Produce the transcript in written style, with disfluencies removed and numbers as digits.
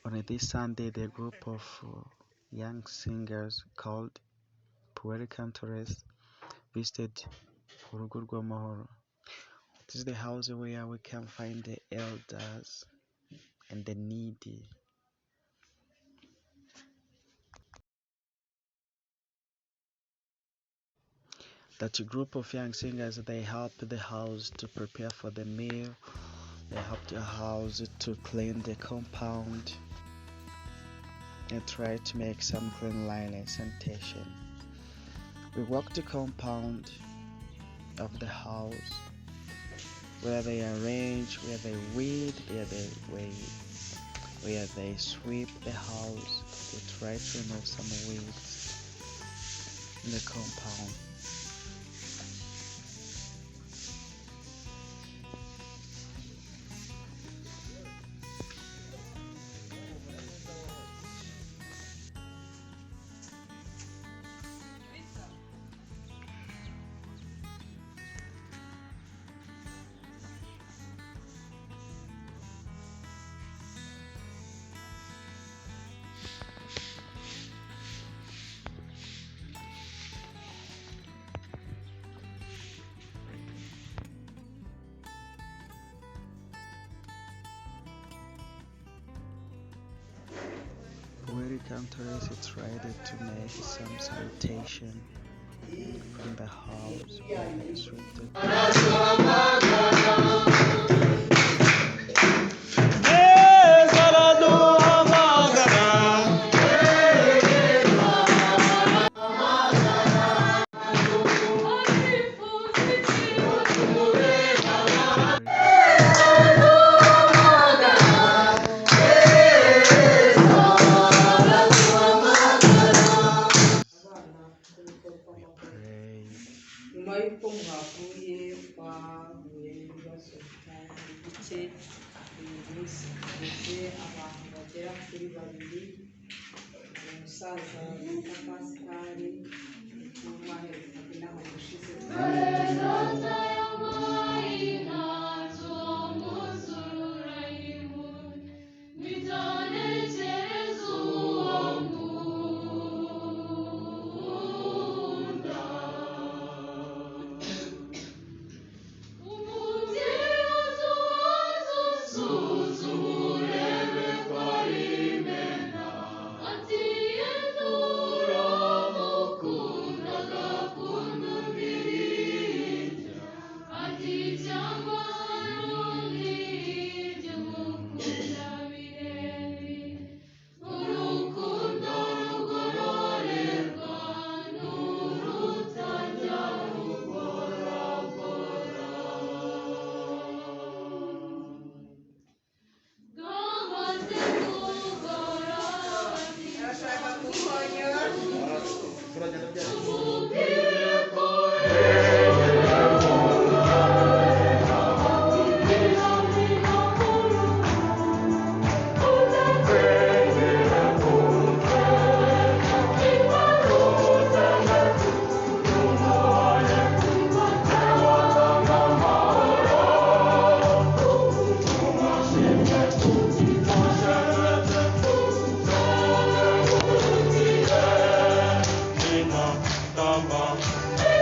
On this Sunday, the group of young singers called Pueri Cantores visited Urugo rw'Amahoro. This is the house where we can find the elders and the needy. That group of young singers, they help the house to prepare for the meal. They help the house to clean the compound and try to make some cleanliness and sanitation. We walk the compound of the house where they arrange, where they weed, where they sweep the house. They try to remove some weeds in the compound. Pueri Cantores is ready to make some sanitation in the house where they sweep the nyuma y'uko muhavuye twahuye n'ibibazo bitari bike uyu munsi tugeze abantu bagera kuri babiri umusaza witwa Pascal n'umwaherezaga inama gushize Tamba